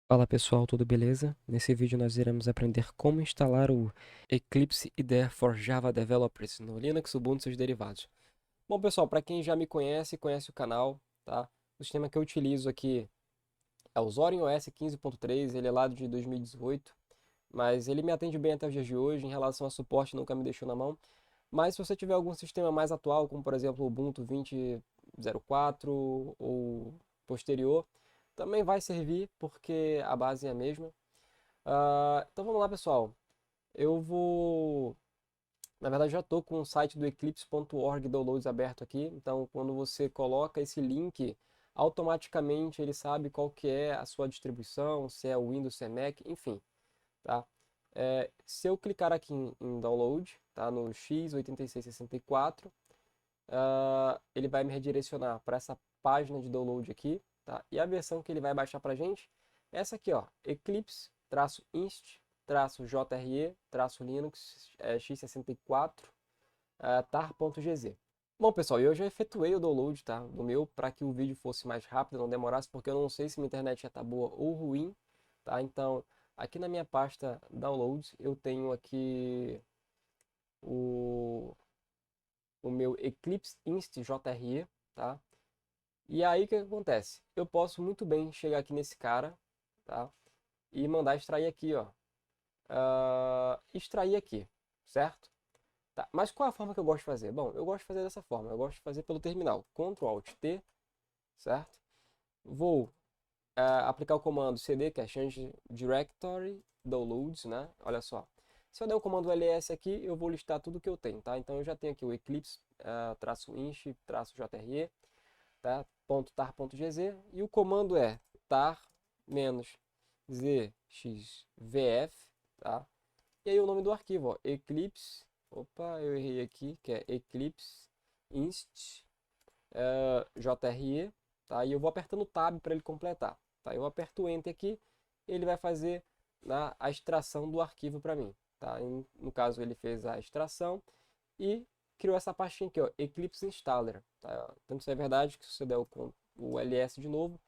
Fala pessoal, tudo beleza? Nesse vídeo nós iremos aprender como instalar o Eclipse IDE for Java Developers no Linux, Ubuntu e seus derivados. Bom pessoal, para quem já me conhece, conhece o canal, tá? O sistema que eu utilizo aqui é o Zorin OS 15.3, ele é lá de 2018, mas ele me atende bem até os dias de hoje, em relação a suporte nunca me deixou na mão. Mas se você tiver algum sistema mais atual, como por exemplo o Ubuntu 20.04 ou posterior, também vai servir porque a base é a mesma. Então vamos lá, pessoal. Eu vou. Na verdade, já estou com o site do eclipse.org downloads aberto aqui. Então, quando você coloca esse link, automaticamente ele sabe qual que é a sua distribuição, se é o Windows, se é Mac, enfim, tá? Se eu clicar aqui em download, tá? No x8664, ele vai me redirecionar para essa página de download aqui, tá? E a versão que ele vai baixar para a gente é essa aqui, ó, Eclipse-inst-jre-linux x64 tar.gz. Bom, pessoal, eu já efetuei o download, tá, do meu para que o vídeo fosse mais rápido, não demorasse, porque eu não sei se minha internet já tá boa ou ruim, tá? Então, aqui na minha pasta downloads, eu tenho aqui o, o meu Eclipse Inst JRE, tá? E aí o que acontece? Eu posso muito bem chegar aqui nesse cara, tá? E mandar extrair aqui, ó. Extrair aqui, certo? Tá. Mas qual é a forma que eu gosto de fazer? Bom, eu gosto de fazer dessa forma. Eu gosto de fazer pelo terminal. Ctrl Alt T, certo? Vou aplicar o comando cd, que é Change Directory Downloads, né? Olha só. Se eu der o comando ls aqui, eu vou listar tudo que eu tenho, tá? Então eu já tenho aqui o Eclipse, -inch-jre, tá? .tar.gz, e o comando é tar-zxvf, tá? E aí o nome do arquivo, ó, Eclipse, opa, eu errei aqui, que é Eclipse inst jre, tá? E eu vou apertando o tab para ele completar, tá? Eu aperto o enter aqui, ele vai fazer a extração do arquivo para mim, tá? No caso ele fez a extração e criou essa pastinha aqui, ó, Eclipse Installer, tá? Tanto se é verdade que se você der o ls de novo,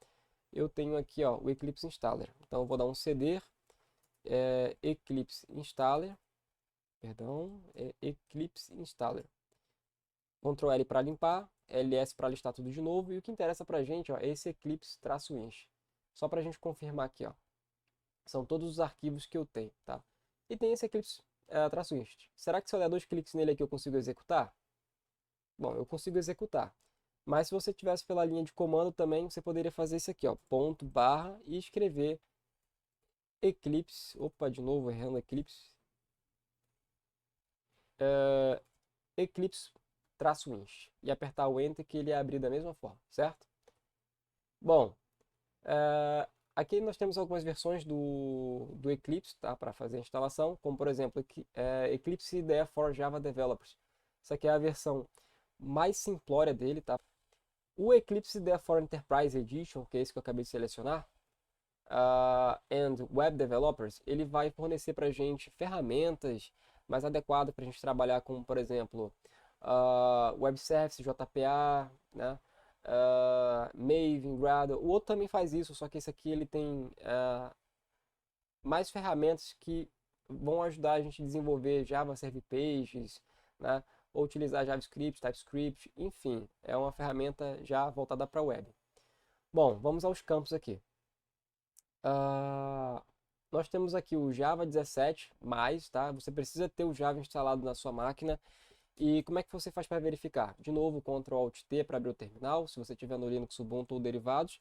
eu tenho aqui, ó, o Eclipse Installer. Então eu vou dar um cd Eclipse Installer, perdão, Eclipse Installer. Ctrl L para limpar, ls para listar tudo de novo, e o que interessa para a gente, ó, é esse Eclipse-inch. Só para a gente confirmar aqui, ó. São todos os arquivos que eu tenho, tá? E tem esse Eclipse-inch. Será que se eu der dois cliques nele aqui eu consigo executar? Bom, eu consigo executar. Mas se você tivesse pela linha de comando também, você poderia fazer isso aqui, ó, ponto, barra, e escrever Eclipse, opa, de novo, errando Eclipse, Eclipse-inch, e apertar o Enter que ele ia abrir da mesma forma, certo? Bom, aqui nós temos algumas versões do Eclipse, tá, para fazer a instalação, como por exemplo, Eclipse IDE for Java Developers. Essa aqui é a versão mais simplória dele, tá? O Eclipse IDE for Enterprise Edition, que é esse que eu acabei de selecionar, and Web Developers, ele vai fornecer para a gente ferramentas mais adequadas para a gente trabalhar com, por exemplo, Web Services, JPA, né? Maven, Gradle. O outro também faz isso, só que esse aqui ele tem mais ferramentas que vão ajudar a gente a desenvolver Java Server Pages, né? Ou utilizar JavaScript, TypeScript, enfim, é uma ferramenta já voltada para a web. Bom, vamos aos campos aqui. Ah, nós temos aqui o Java 17 tá? Você precisa ter o Java instalado na sua máquina. E como é que você faz para verificar? De novo, Ctrl Alt T para abrir o terminal, se você tiver no Linux, Ubuntu ou derivados,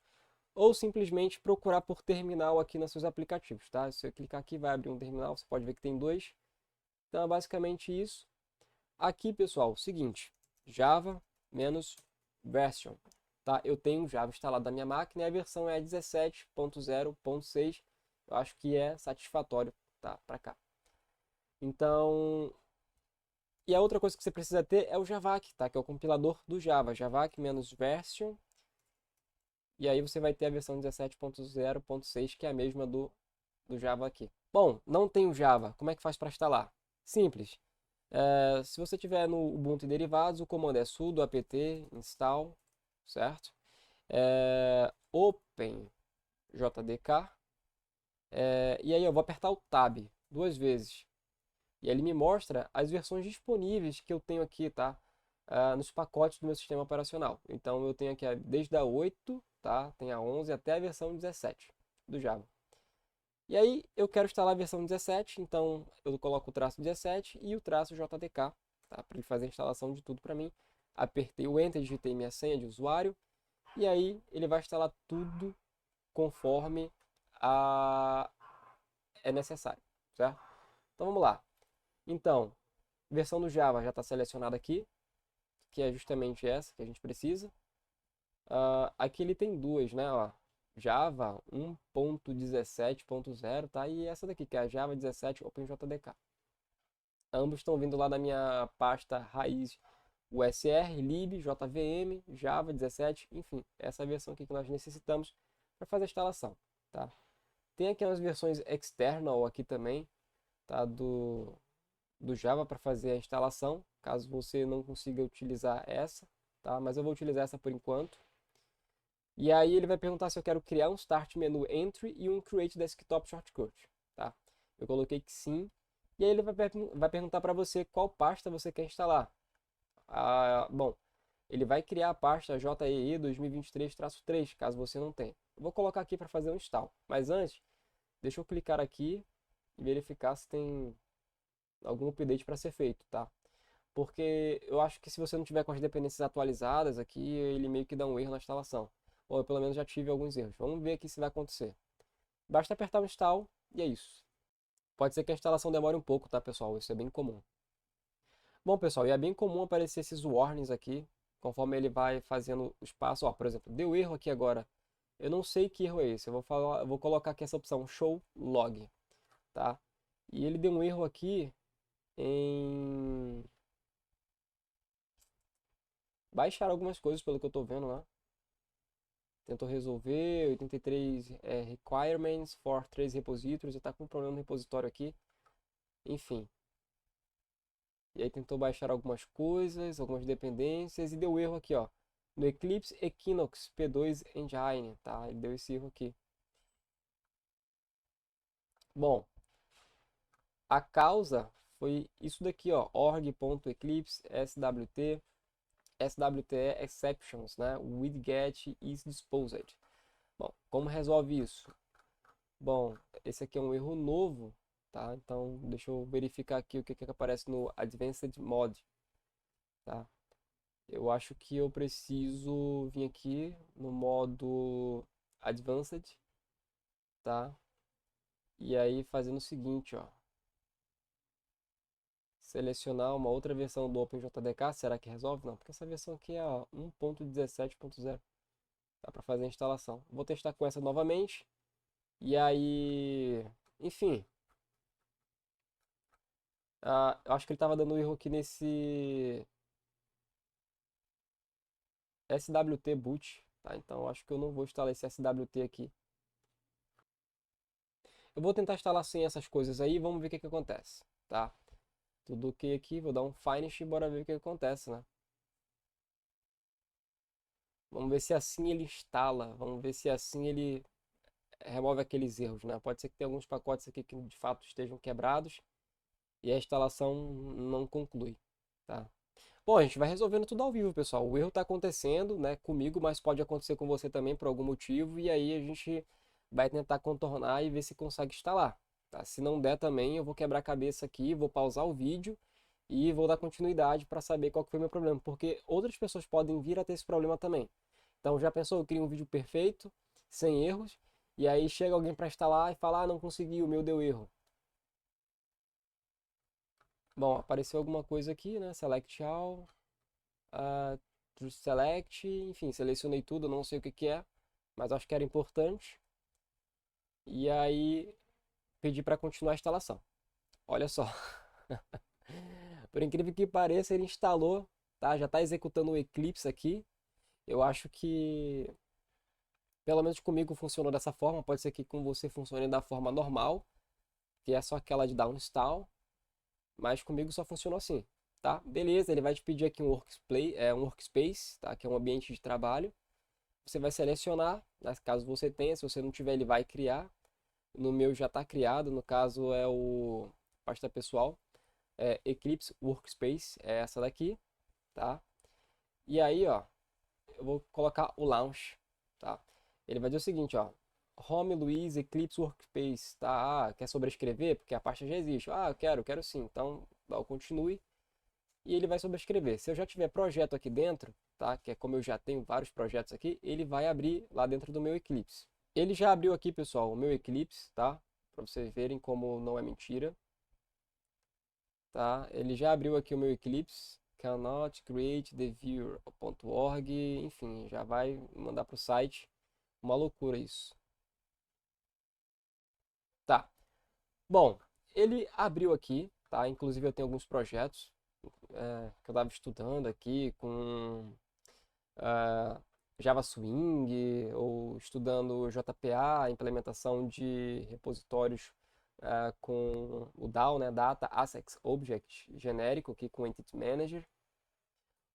ou simplesmente procurar por terminal aqui nos seus aplicativos, tá? Se você clicar aqui, vai abrir um terminal, você pode ver que tem dois. Então é basicamente isso. Aqui, pessoal, seguinte, Java-version, tá? Eu tenho Java instalado na minha máquina e a versão é 17.0.6. Eu acho que é satisfatório, tá? Para cá. Então, e a outra coisa que você precisa ter é o Javac, tá? Que é o compilador do Java, Javac-version. E aí você vai ter a versão 17.0.6, que é a mesma do Java aqui. Bom, não tem o Java, como é que faz para instalar? Simples. Se você tiver no Ubuntu e derivados, o comando é sudo apt install, certo? Open JDK, E aí eu vou apertar o Tab 2 vezes. E ele me mostra as versões disponíveis que eu tenho aqui, tá? Nos pacotes do meu sistema operacional. Então eu tenho aqui desde a 8, tá? Tem a 11 até a versão 17 do Java. E aí eu quero instalar a versão 17, então eu coloco o traço 17 e o traço JDK, tá? Para ele fazer a instalação de tudo para mim. Apertei o Enter, digitei minha senha de usuário e aí ele vai instalar tudo conforme é necessário, certo? Então vamos lá. Então, versão do Java já está selecionada aqui, que é justamente essa que a gente precisa. Aqui ele tem duas, né? Ó, Java 1.17.0, tá? E essa daqui, que é a Java 17 OpenJDK. Ambos estão vindo lá da minha pasta raiz USR, lib, JVM, Java 17, enfim, essa é a versão aqui que nós necessitamos para fazer a instalação, tá? Tem aqui umas versões external aqui também, tá? Do Java para fazer a instalação, caso você não consiga utilizar essa, tá? Mas eu vou utilizar essa por enquanto. E aí ele vai perguntar se eu quero criar um Start Menu Entry e um Create Desktop Shortcut, tá? Eu coloquei que sim. E aí ele vai perguntar para você qual pasta você quer instalar. Bom, ele vai criar a pasta JEE 2023-3, caso você não tenha. Eu vou colocar aqui para fazer um install. Mas antes, deixa eu clicar aqui e verificar se tem algum update para ser feito, tá? Porque eu acho que se você não tiver com as dependências atualizadas aqui, ele meio que dá um erro na instalação. Ou eu pelo menos já tive alguns erros. Vamos ver aqui se vai acontecer. Basta apertar o install e é isso. Pode ser que a instalação demore um pouco, tá, pessoal? Isso é bem comum. Bom, pessoal, e é bem comum aparecer esses warnings aqui, conforme ele vai fazendo os passos. Ó, por exemplo, deu erro aqui agora. Eu não sei que erro é esse. Eu vou colocar aqui essa opção Show Log, tá? E ele deu um erro aqui em baixar algumas coisas, pelo que eu estou vendo lá. Tentou resolver 83 requirements for 3 repositórios e está com um problema no repositório aqui. Enfim. E aí tentou baixar algumas coisas, algumas dependências e deu erro aqui, ó. No Eclipse Equinox P2 Engine, tá? Ele deu esse erro aqui. Bom, a causa foi isso daqui, ó. org.eclipse SWT SWTE exceptions, né? Widget is disposed. Bom, como resolve isso? Bom, esse aqui é um erro novo, tá? Então, deixa eu verificar aqui o que aparece no Advanced Mode, tá? Eu acho que eu preciso vir aqui no modo Advanced, tá? E aí fazendo o seguinte, ó. Selecionar uma outra versão do OpenJDK, será que resolve? Não, porque essa versão aqui é a 1.17.0. Dá para fazer a instalação. Vou testar com essa novamente. E aí, enfim, eu acho que ele estava dando erro aqui nesse SWT boot, tá? Então eu acho que eu não vou instalar esse SWT aqui. Eu vou tentar instalar sem essas coisas aí e vamos ver o que que acontece, tá? Tudo ok aqui, vou dar um finish e bora ver o que que acontece, né? Vamos ver se assim ele instala, vamos ver se assim ele remove aqueles erros, né? Pode ser que tenha alguns pacotes aqui que de fato estejam quebrados e a instalação não conclui, tá? Bom, a gente vai resolvendo tudo ao vivo, pessoal. O erro está acontecendo, né, comigo, mas pode acontecer com você também por algum motivo, e aí a gente vai tentar contornar e ver se consegue instalar, tá? Se não der também, eu vou quebrar a cabeça aqui, vou pausar o vídeo e vou dar continuidade para saber qual que foi o meu problema, porque outras pessoas podem vir a ter esse problema também. Então, já pensou, eu crio um vídeo perfeito, sem erros, e aí chega alguém para instalar e fala, ah, não consegui, o meu deu erro. Bom, apareceu alguma coisa aqui, né? Select all, to select, enfim, selecionei tudo, não sei o que que é, mas acho que era importante. E aí pedi para continuar a instalação. Olha só. Por incrível que pareça, ele instalou, tá? Já está executando o Eclipse aqui. Eu acho que pelo menos comigo funcionou dessa forma, pode ser que com você funcione da forma normal, que é só aquela de dar um install, mas comigo só funcionou assim, tá? Beleza, ele vai te pedir aqui um workspace, tá? Que é um ambiente de trabalho. Você vai selecionar, né, caso você tenha, se você não tiver, ele vai criar. no meu já está criado, no caso é o pasta pessoal, Eclipse Workspace, é essa daqui, tá? E aí, ó, eu vou colocar o launch, tá? Ele vai dizer o seguinte, ó, Home Luiz Eclipse Workspace, tá? Ah, quer sobrescrever? Porque a pasta já existe. Ah, eu quero sim. Então, dá o continue e ele vai sobrescrever. Se eu já tiver projeto aqui dentro, tá? Que é como eu já tenho vários projetos aqui, ele vai abrir lá dentro do meu Eclipse. Ele já abriu aqui, pessoal, o meu Eclipse, tá? Para vocês verem como não é mentira, tá? Ele já abriu aqui o meu Eclipse, cannot create the viewer.org, enfim, já vai mandar para o site. Uma loucura isso. Tá. Bom, ele abriu aqui, tá? Inclusive eu tenho alguns projetos que eu estava estudando aqui com ah, Java Swing ou estudando JPA, implementação de repositórios com o DAO, né? Data Access Object genérico aqui com Entity Manager.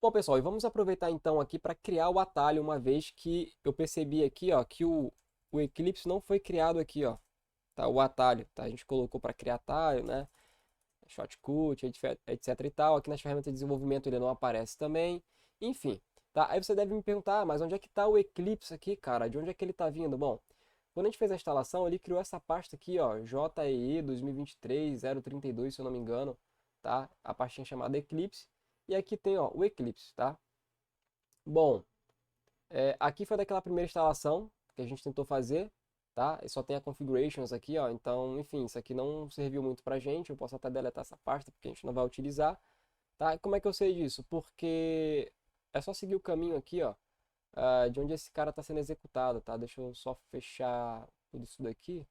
Bom, pessoal, e vamos aproveitar então aqui para criar o atalho, uma vez que eu percebi aqui, ó, que o Eclipse não foi criado aqui, ó, tá? O atalho, tá? A gente colocou para criar atalho, né? Shortcut, etc e tal. Aqui nas ferramentas de desenvolvimento ele não aparece também. Enfim, tá? Aí você deve me perguntar, mas onde é que está o Eclipse aqui, cara? De onde é que ele está vindo? Bom, quando a gente fez a instalação, ele criou essa pasta aqui, ó, JEE 2023-032, se eu não me engano, tá? A pastinha chamada Eclipse. E aqui tem, ó, o Eclipse, tá? Bom, aqui foi daquela primeira instalação que a gente tentou fazer, tá? E só tem a configurations aqui, ó. Então, enfim, isso aqui não serviu muito pra gente. Eu posso até deletar essa pasta porque a gente não vai utilizar, tá? E como é que eu sei disso? Porque é só seguir o caminho aqui, ó, de onde esse cara está sendo executado, tá? Deixa eu só fechar tudo isso daqui.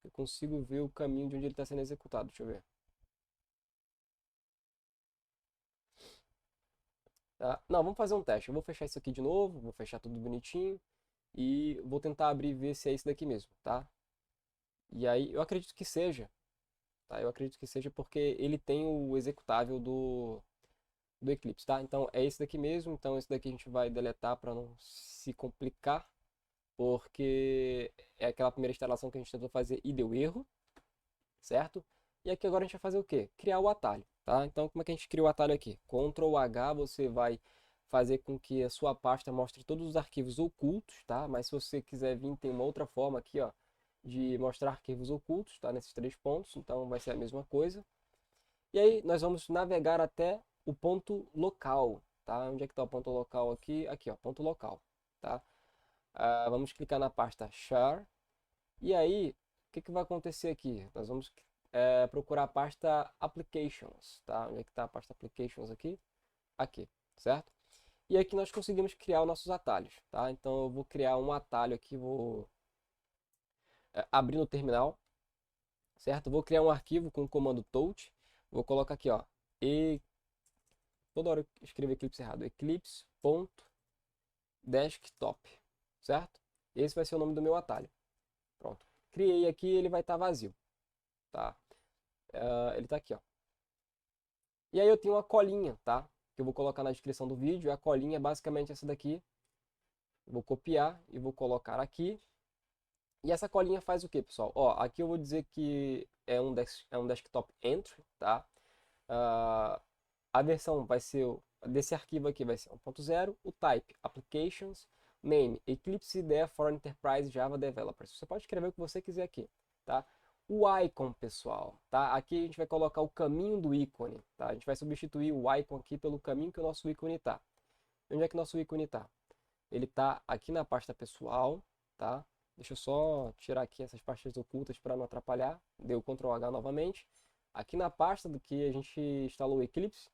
Eu consigo ver o caminho de onde ele está sendo executado. Deixa eu ver. Tá? Não, vamos fazer um teste. Eu vou fechar isso aqui de novo, vou fechar tudo bonitinho e vou tentar abrir e ver se é isso daqui mesmo, tá? E aí, eu acredito que seja, tá? Eu acredito que seja porque ele tem o executável do Eclipse, tá? Então, é esse daqui mesmo. Então, esse daqui a gente vai deletar para não se complicar, porque é aquela primeira instalação que a gente tentou fazer e deu erro, certo? E aqui agora a gente vai fazer o quê? Criar o atalho, tá? Então, como é que a gente cria o atalho aqui? Ctrl H, você vai fazer com que a sua pasta mostre todos os arquivos ocultos, tá? Mas se você quiser vir, tem uma outra forma aqui, ó, de mostrar arquivos ocultos, tá? Nesses três pontos, então vai ser a mesma coisa. E aí nós vamos navegar até o ponto local, tá? Onde é que está o ponto local aqui? Aqui, ó, ponto local, tá? Vamos clicar na pasta char. E aí, o que vai acontecer aqui? Nós vamos procurar a pasta applications, tá? Onde é que está a pasta applications aqui? Aqui, certo? E aqui nós conseguimos criar os nossos atalhos, tá? Então eu vou criar um atalho aqui, vou abrir no terminal, certo? Vou criar um arquivo com o comando touch, vou colocar aqui, ó, e toda hora eu escrevo Eclipse errado, eclipse.desktop, certo? Esse vai ser o nome do meu atalho. Pronto. Criei aqui, ele vai estar vazio, tá? Ele está aqui, ó. E aí eu tenho uma colinha, tá? Que eu vou colocar na descrição do vídeo. A colinha é basicamente essa daqui. Vou copiar e vou colocar aqui. E essa colinha faz o que, pessoal? Ó, aqui eu vou dizer que é um desktop entry, tá? A versão vai ser, desse arquivo aqui vai ser 1.0, o type applications, name Eclipse IDE for Enterprise Java Developers. Você pode escrever o que você quiser aqui, tá? O icon, pessoal, tá? Aqui a gente vai colocar o caminho do ícone, tá? A gente vai substituir o icon aqui pelo caminho que o nosso ícone tá. Onde é que o nosso ícone tá? Ele tá aqui na pasta pessoal, tá? Deixa eu só tirar aqui essas pastas ocultas para não atrapalhar. Deu Ctrl H novamente. Aqui na pasta do que a gente instalou o Eclipse,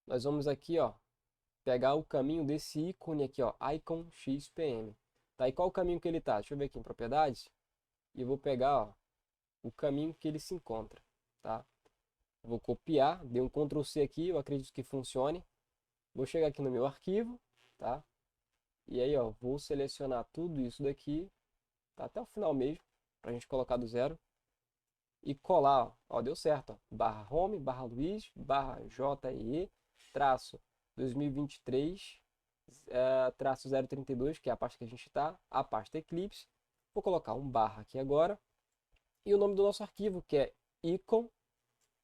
nós vamos aqui, ó, pegar o caminho desse ícone aqui, ó, icon XPM. Tá? E qual o caminho que ele tá? Deixa eu ver aqui em propriedades. E eu vou pegar, ó, o caminho que ele se encontra, tá? Vou copiar, dei um Ctrl C aqui, eu acredito que funcione. Vou chegar aqui no meu arquivo, tá? E aí, ó, vou selecionar tudo isso daqui, tá? Até o final mesmo, pra gente colocar do zero. E colar, ó, deu certo, ó. Barra home, barra Luiz, barra JE, traço 2023, traço 032, que é a pasta que a gente está, a pasta Eclipse, Vou colocar um barra aqui agora. E o nome do nosso arquivo, que é icon,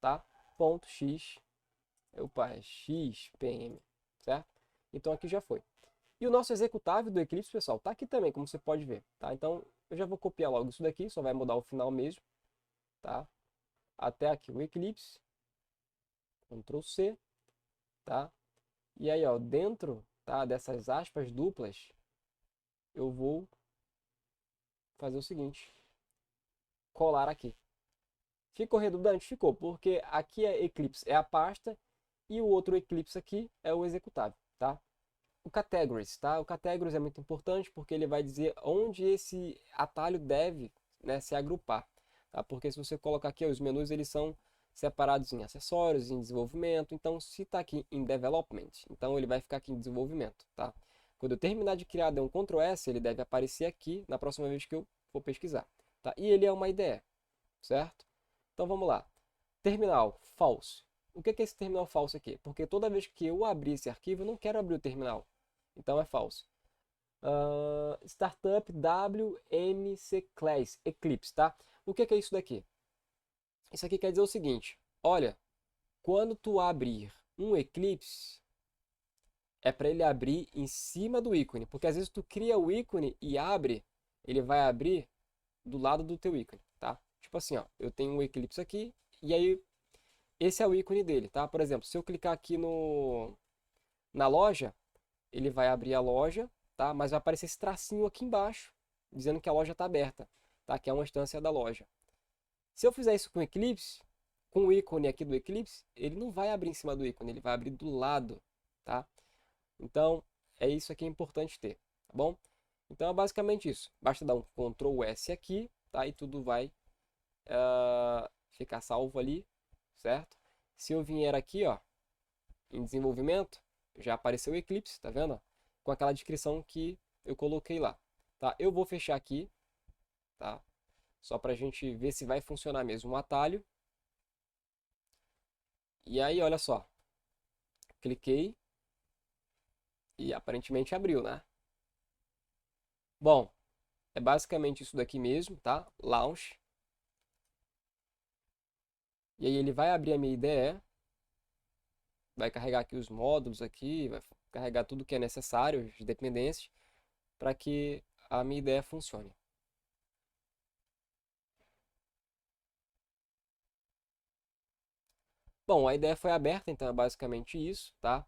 tá? Ponto .x, opa, xpm, certo? Então aqui já foi. E o nosso executável do Eclipse, pessoal, tá aqui também, como você pode ver, tá? Então eu já vou copiar logo isso daqui, só vai mudar o final mesmo, tá? Até aqui o Eclipse, Ctrl C, tá? E aí, ó, dentro, tá, dessas aspas duplas, eu vou fazer o seguinte, colar aqui. Ficou redundante? Ficou, porque aqui é Eclipse é a pasta e o outro Eclipse aqui é o executável, tá? O Categories, tá? O Categories é muito importante porque ele vai dizer onde esse atalho deve, né, se agrupar, tá? Porque se você colocar aqui, os menus eles são separados em acessórios, em desenvolvimento, então se está aqui em Development, então ele vai ficar aqui em desenvolvimento, tá? Quando eu terminar de criar, der um Ctrl S, ele deve aparecer aqui na próxima vez que eu for pesquisar, tá? E ele é uma IDE, certo? Então vamos lá. Terminal false. O que é esse terminal false aqui? Porque toda vez que eu abrir esse arquivo, eu não quero abrir o terminal. Então é false. Startup WMC Class Eclipse, tá? O que é isso daqui? Isso aqui quer dizer o seguinte. Olha, quando tu abrir um Eclipse, é para ele abrir em cima do ícone. Porque às vezes tu cria o ícone e abre, ele vai abrir do lado do teu ícone, tá? Tipo assim, ó, eu tenho um Eclipse aqui, e aí esse é o ícone dele, tá? Por exemplo, se eu clicar aqui na loja, ele vai abrir a loja, tá? Mas vai aparecer esse tracinho aqui embaixo, dizendo que a loja está aberta, tá? Que é uma instância da loja. Se eu fizer isso com o Eclipse, com o ícone aqui do Eclipse, ele não vai abrir em cima do ícone, ele vai abrir do lado, tá? Então, é isso aqui que é importante ter, tá bom? Então é basicamente isso. Basta dar um Ctrl S aqui, tá? E tudo vai ficar salvo ali, certo? Se eu vier aqui, ó, em desenvolvimento, já apareceu o Eclipse, tá vendo? Com aquela descrição que eu coloquei lá, tá? Eu vou fechar aqui, tá? Só pra gente ver se vai funcionar mesmo o atalho. E aí, olha só. Cliquei e aparentemente abriu, né? Bom, é basicamente isso daqui mesmo, tá? Launch. E aí ele vai abrir a minha IDE, vai carregar aqui os módulos aqui, vai carregar tudo que é necessário, as dependências, para que a minha IDE funcione. Bom, a ideia foi aberta, então é basicamente isso, tá?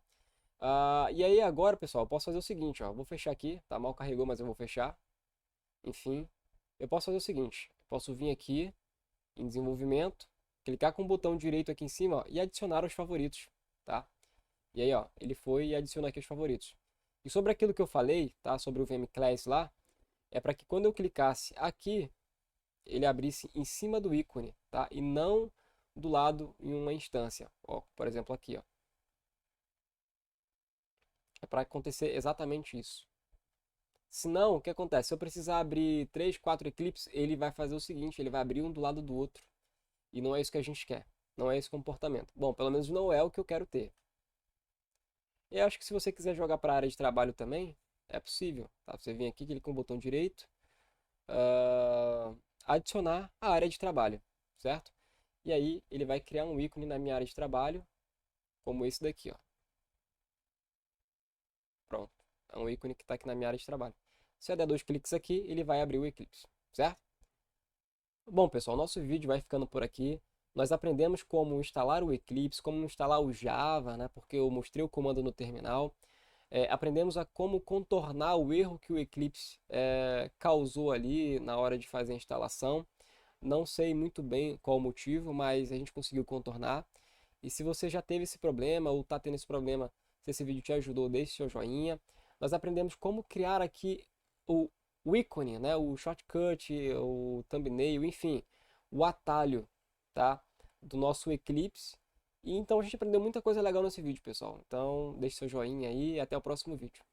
E aí agora, pessoal, eu posso fazer o seguinte, ó, vou fechar aqui, tá? Mal carregou, mas eu vou fechar. Enfim, eu posso fazer o seguinte, eu posso vir aqui em desenvolvimento, clicar com o botão direito aqui em cima, ó, e adicionar os favoritos, tá? E aí, ó, ele foi e adicionou aqui os favoritos. E sobre aquilo que eu falei, tá? Sobre o VMClass lá, é para que quando eu clicasse aqui, ele abrisse em cima do ícone, tá? E não do lado em uma instância. Ó, por exemplo, aqui, ó. É para acontecer exatamente isso. Se não, o que acontece? Se eu precisar abrir 3, 4 eclipses, ele vai fazer o seguinte, ele vai abrir um do lado do outro. E não é isso que a gente quer. Não é esse comportamento. Bom, pelo menos não é o que eu quero ter. E eu acho que se você quiser jogar para a área de trabalho também, é possível. Tá? Você vem aqui, clica com o botão direito, ah, adicionar a área de trabalho, certo? E aí ele vai criar um ícone na minha área de trabalho, como esse daqui, ó. Pronto. É um ícone que está aqui na minha área de trabalho. Se eu der 2 cliques aqui, ele vai abrir o Eclipse, certo? Bom, pessoal, nosso vídeo vai ficando por aqui. Nós aprendemos como instalar o Eclipse, como instalar o Java, né? Porque eu mostrei o comando no terminal. Aprendemos a como contornar o erro que o Eclipse causou ali na hora de fazer a instalação. Não sei muito bem qual o motivo, mas a gente conseguiu contornar. E se você já teve esse problema ou está tendo esse problema, se esse vídeo te ajudou, deixe seu joinha. Nós aprendemos como criar aqui o, o ícone, né? O shortcut, o thumbnail, enfim, o atalho, tá? Do nosso Eclipse. E então a gente aprendeu muita coisa legal nesse vídeo, pessoal. Então deixe seu joinha aí e até o próximo vídeo.